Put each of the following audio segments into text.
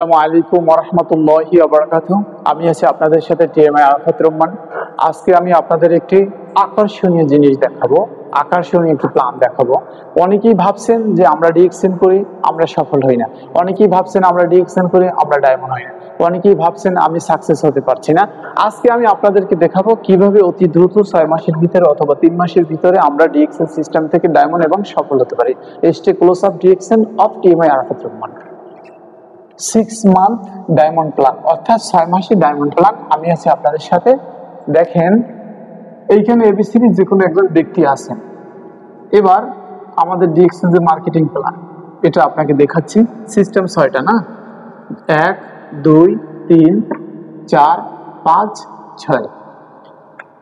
আসসালামু আলাইকুম ওয়া রাহমাতুল্লাহি ওয়া বারাকাতুহু। আমি আছি আপনাদের সাথে টিএমআই আরাফাত রহমান। আজকে আমি আপনাদের একটি আকর্ষণীয় জিনিস দেখাবো, আকর্ষণীয় একটি প্ল্যান দেখাবো। অনেকেই ভাবছেন যে আমরা ডিএক্সএন করি, আমরা সফল হই না। অনেকেই ভাবছেন আমরা ডিএক্সএন করি, আমরা ডায়মন্ড হই না। অনেকেই ভাবছেন আমি সাকসেস হতে পারছি না। আজকে আমি আপনাদেরকে দেখাবো কিভাবে অতি দ্রুত 6 মাসের ভিতরে অথবা 3 মাসের ভিতরে আমরা ডিএক্সএন সিস্টেম থেকে ডায়মন্ড এবং সফল হতে পারি। Stay close up DXN of TMI Arafat Rahman. 6 month diamond plan অর্থাৎ 6 মাসের ডায়মন্ড প্ল্যান। আমি আছি আপনাদের সাথে। দেখেন এইখানে এবিসিডি যে কোনো একজন ব্যক্তি আছেন। এবার আমাদের ডিএক্সএন যে মার্কেটিং প্ল্যান, এটা আপনাকে দেখাচ্ছি। সিস্টেম 6টা না, 1 2 3 4 5 6।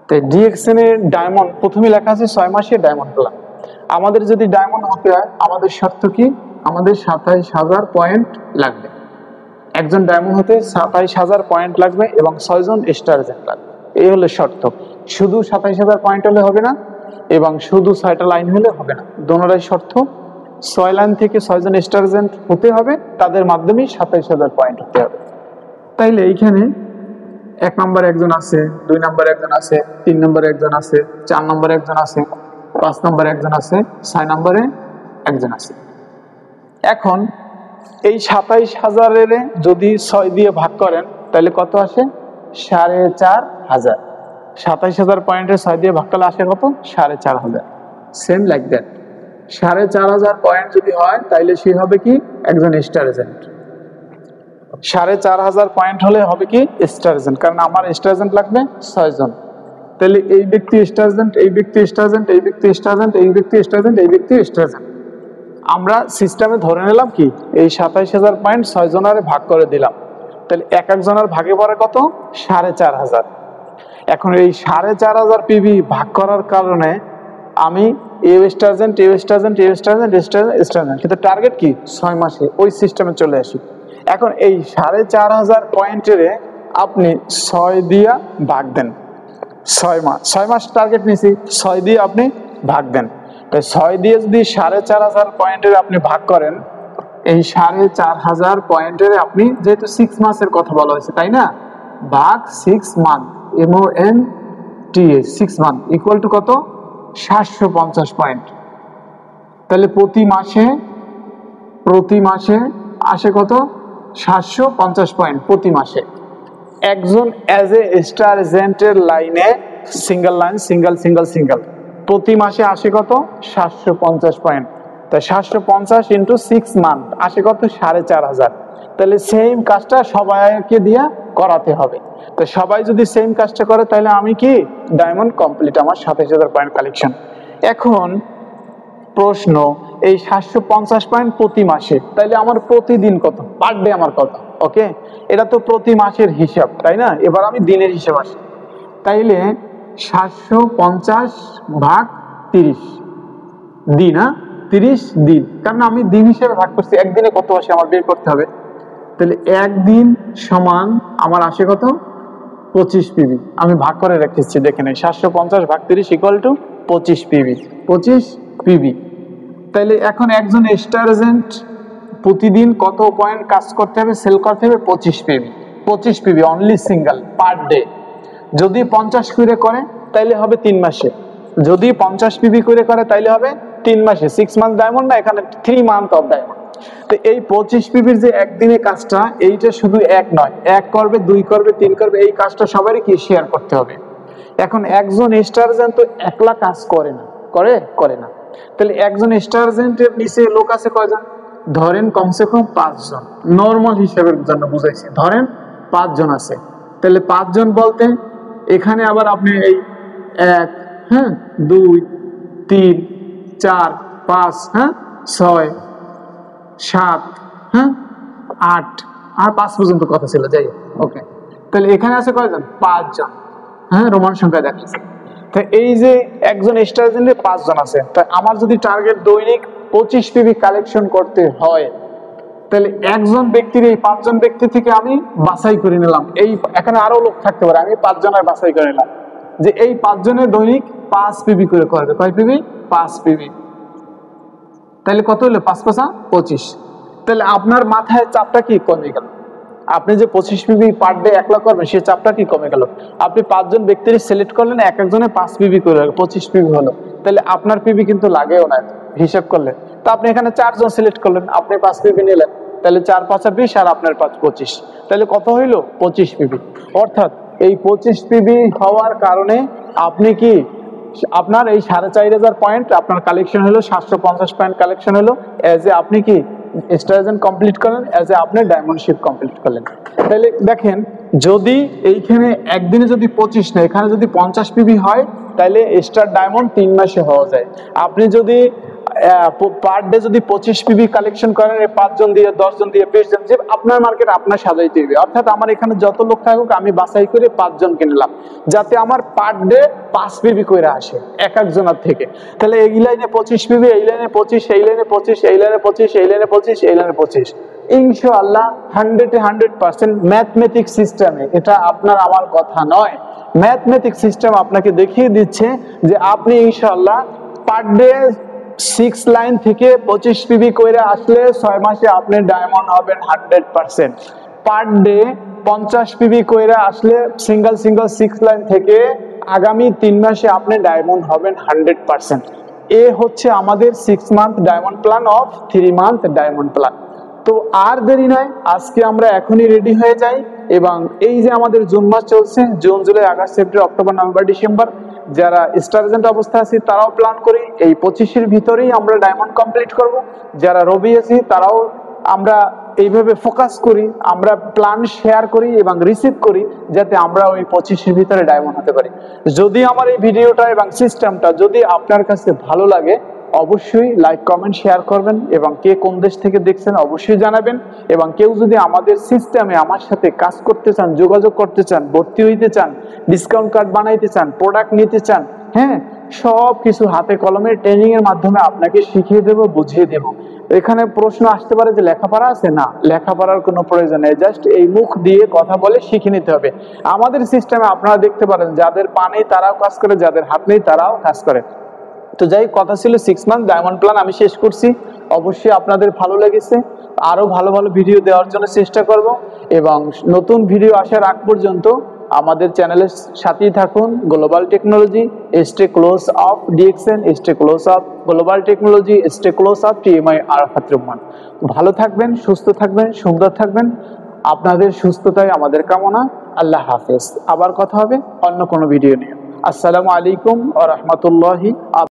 তাই ডিএক্সএন এর ডায়মন্ড প্রথমে লেখা আছে 6 মাসের ডায়মন্ড প্ল্যান। আমাদের যদি ডায়মন্ড হতে হয় আমাদের শর্ত কি? আমাদের 27,000 পয়েন্ট লাগবে। একজন ডায়মন্ড হতে 27,000 পয়েন্ট লাগবে এবং 6 জন স্টার এজেন্ট লাগবে। এই হলো শর্ত। শুধু 27,000 পয়েন্ট হলে হবে না এবং শুধু 6টা লাইন হলে হবে না, দোনোটাই শর্ত। 6 লাইন থেকে 6 জন স্টার এজেন্ট হতে হবে, তাদের মাধ্যমে 27,000 পয়েন্ট হতে হবে। তাইলে এইখানে 1 নম্বরে একজন আছে, 2 নম্বরে একজন আছে, 3 নম্বরে একজন আছে, 4 নম্বরে একজন আছে, 5 নম্বরে একজন আছে, 6 নম্বরে একজন আছে। এখন এই 27,000 যদি 6 দিয়ে ভাগ করেন তাহলে কত আসে? 4,500। 27,000 পয়েন্টের 6 দিয়ে ভাগ করলে আসে কত? 4,500। Same like that. 4,500 পয়েন্ট যদি হয় তাহলে সে হবে কি? একজন স্টার এজেন্ট। 4,500 পয়েন্ট হলে হবে কি? Star agent. কারণ আমার স্টার এজেন্ট লাগবে 6 জন। তাহলে এই ব্যক্তি স্টার এজেন্ট, এই ব্যক্তি স্টার এজেন্ট, এই ব্যক্তি স্টার এজেন্ট, এই ব্যক্তি স্টার এজেন্ট, এই ব্যক্তি স্টার এজেন্ট। আমরা সিস্টেমে ধরে নিলাম কি এই 27,000 পয়েন্ট 6 জনারে ভাগ করে দিলাম। তাহলে এক একজনের ভাগে পড়ে কত? 4,500। এখন এই 4,500 পিবি ভাগ করার কারণে আমি এ স্টারজেন্ট, এ স্টারজেন্ট, এ স্টারজেন্ট, স্টারজেন্ট, কিন্তু টার্গেট কি? 6 মাসে ওই সিস্টেমে চলে আসি। এখন এই 4,500 পয়েন্টের আপনি 6 দিয়া ভাগ দেন। 6 মাস টার্গেট নিছি, 6 দিয়ে আপনি ভাগ দেন। 6 দিয়ে যদি 4,500 পয়েন্টের আপনি ভাগ করেন, এই 4,500 পয়েন্টের আপনি যেহেতু 6 মাসের কথা বলা হয়েছে তাই না, ভাগ 6 month, MONTA 6 month equal to কত? 750 পয়েন্ট। তাহলে প্রতি মাসে আসে কত? 750 পয়েন্ট প্রতি মাসে। একজন অ্যাজ এ স্টার এজেন্টের লাইনে সিঙ্গেল লাইন, সিঙ্গেল প্রতি মাসে আসে কত? 750 পয়েন্ট। তাই 750 ইন্টু 6 মান্থ আসে কত? 4,500। তাহলে সেম কাজটা সবাইকে দিয়ে করাতে হবে। তো সবাই যদি সেম কাজটা করে তাহলে আমি কি? ডায়মন্ড কমপ্লিট, আমার 27,000 পয়েন্ট কালেকশন। এখন প্রশ্ন, এই 750 পয়েন্ট প্রতি মাসে, তাইলে আমার প্রতিদিন কত? পার ডে আমার কত? ওকে, এটা তো প্রতি মাসের হিসাব তাই না? এবার আমি দিনের হিসাব আসি। তাইলে 750 ভাগ 30 দিন, 30 দিন, কারণ আমি দিন হিসেবে ভাগ করছি। একদিনে কত আসে আমার বের করতে হবে। তাহলে একদিন সমান আমার আসে কত? 25 পিবি। আমি ভাগ করে রেখেছি, দেখে নেই। 750 ভাগ 30 ইকুয়াল টু 25 পিবি। 25 পিবি। তাহলে এখন একজন স্টার এজেন্ট প্রতিদিন কত পয়েন্ট কাজ করতে হবে, সেল করতে হবে? 25 PB. 25 PB only single per day. যদি 50 করে তাইলে হবে 3 মাসে। যদি 50 পিবি করে তাইলে হবে 3 মাসে। 6 মান্থ ডায়মন্ড না, এখানে 3 মান্থ অফ ডায়মন্ড। তো এই 25 পিবির যে একদিনে কাজটা, এইটা শুধু এক নয়, 1 করবে, 2 করবে, 3 করবে, এই কাজটা সবারই কি শেয়ার করতে হবে। এখন একজন স্টার এজেন্ট তো একলা কাজ করে না, করে না। তাহলে একজন স্টার এজেন্টের নিচে লোক আছে কয়জন? ধরেন কমসে কম 5 জন। নর্মাল হিসাবের জন্য বুঝাইছি, ধরেন 5 জন আছে। তাহলে 5 জন বলতে এখানে আবার আপনি এই 1 2 3 4 5 6 7 8 আর 5 পর্যন্ত কথা ছিল, যাই হোক। ওকে, তাহলে এখানে আছে কয়জন? 5 জন। রোমান সংখ্যা দেখাচ্ছে। তো এই যে একজন স্টার এজেন্টে 5 জন আছে, তাই আমার যদি টার্গেট দৈনিক 25 পিবি কালেকশন করতে হয়, তাহলে একজন ব্যক্তির এই 5 জন ব্যক্তি থেকে আমি বাছাই করে নিলাম। এই এখানে আরো লোক থাকতে পারে, আমি 5 জনের বাছাই করে নিলাম যে এই 5 জনের দৈনিক 5 পিবি করে করবে। কয় পিবি? 5 পিবি। তাহলে কত হলো? 5 5 25। তাহলে আপনার মাথায় চাপটা কি কমে গেল। আপনি যে 25 পিবি পার ডে একলা করবেন সেই চাপটা কি কমে গেল। আপনি 5 জন ব্যক্তির সিলেক্ট করলেন, এক একজনে 5 পিবি করে 25 পিবি হলো, তাহলে আপনার পিবি কিন্তু লাগেও না হিসাব করলে। তো আপনি এখানে 4 জন সিলেক্ট করলেন, আপনি 5 পিবি নিলেন, তাহলে 4 5 20 আর আপনার 5 25, তাহলে কত হইলো 25 পিবি। অর্থাৎ এই 25 পিবি হওয়ার কারণে আপনি কি আপনার এই 4500 পয়েন্ট আপনার কালেকশন হলো, 750 পয়েন্ট কালেকশন হলো, এজ এ আপনি কি স্টার এজেন্ট কমপ্লিট করলেন, এজ এ আপনি ডায়মন্ড শিপ কমপ্লিট করলেন। তাহলে দেখেন, যদি এইখানে একদিনে যদি 25 না, এখানে যদি 50 পিবি হয়, তাহলে স্টার ডায়মন্ড 3 মাসে হওয়া যায়। আপনি যদি পার ডে যদি 25 পিবি কালেকশন করেন, 5 জন দিয়ে 10 জন দিয়ে 20 জন, যে আপনার মার্কেট আপনার সাজাইতে হবে। অর্থাৎ আমার এখানে যত লোক থাকুক আমি বাছাই করে 5 জন কিনলাম, যাতে আমার পার ডে 5 পিবি করে আসে এক একজনের থেকে। তাহলে এই লাইনে 25 পিবি, এই লাইনে 25, এই লাইনে 25, এই লাইনে 25, এই লাইনে 25, এই লাইনে 25, ইনশাআল্লাহ 100% ম্যাথমেটিক সিস্টেমে, এটা আপনার আমার কথা নয়, ম্যাথমেটিক সিস্টেম আপনাকে দেখিয়ে দিচ্ছে যে আপনি ইনশাআল্লাহ পার ডে 6 লাইন থেকে 25 পিবি কইরা আসলে 6 মাসে আপনি ডায়মন্ড হবেন 100%। পার ডে 50 পিবি কইরা আসলে সিঙ্গেল 6 লাইন থেকে আগামী 3 মাসে আপনি ডায়মন্ড হবেন 100%। এ হচ্ছে আমাদের 6 month diamond plan of 3 month diamond plan. তো আর দেরি নয়, আজকে আমরা এখনই রেডি হয়ে যাই। এবং এই যে আমাদের জুন মাস চলছে, June July August September October November December, যারা স্টার এজেন্ট অবস্থা আছে তারাও প্ল্যান করি এই 25-এর ভিতরেই আমরা ডায়মন্ড কমপ্লিট করব। যারা রবি আছি তারাও আমরা এইভাবে ফোকাস করি, আমরা প্ল্যান শেয়ার করি এবং রিসিভ করি, যাতে আমরা ওই 25-এর ভিতরে ডায়মন্ড হতে পারি। যদি আমার এই ভিডিওটা এবং সিস্টেমটা যদি আপনার কাছে ভালো লাগে, অবশ্যই লাইক কমেন্ট শেয়ার করবেন, এবং কে কোন দেশ থেকে দেখছেন অবশ্যই জানাবেন। এবং কেউ যদি আমাদের সিস্টেমে আমার সাথে কাজ করতে চান, যোগাযোগ করতে চান, ভর্তি হইতে চান, ডিসকাউন্ট কার্ড বানাইতে চান, প্রোডাক্ট নিতে চান, হ্যাঁ, সব কিছু হাতে কলমে ট্রেনিং এর মাধ্যমে আপনাকে শিখিয়ে দেব, বুঝিয়ে দেব। এখানে প্রশ্ন আসতে পারে যে লেখাপড়া আছে, না, লেখাপড়ার কোনো প্রয়োজন নেই, জাস্ট এই মুখ দিয়ে কথা বলে শিখে নিতে হবে। আমাদের সিস্টেমে আপনারা দেখতে পারেন যাদের পা নেই তারাও কাজ করে, যাদের হাত নেই তারাও কাজ করে। তো যাই কথা ছিল 6 মান্থ ডায়মন্ড প্ল্যান আমি শেষ করছি। অবশ্যই আপনাদের ভালো লেগেছে, আরো ভালো ভালো ভিডিও দেওয়ার জন্য চেষ্টা করব। এবং নতুন ভিডিও আসার আগ পর্যন্ত আমাদের চ্যানেলের সাথেই থাকুন। Global technology, stay close of DXN, stay close of global technology, stay close of TMI Arafat Rahman. ভালো থাকবেন, সুস্থ থাকবেন, সুন্দর থাকবেন। আপনাদের সুস্থতাই আমাদের কামনা। আল্লাহ হাফেজ। আবার কথা হবে অন্য কোনো ভিডিও নিয়ে। আসসালামু আলাইকুম ওয়া রাহমাতুল্লাহি।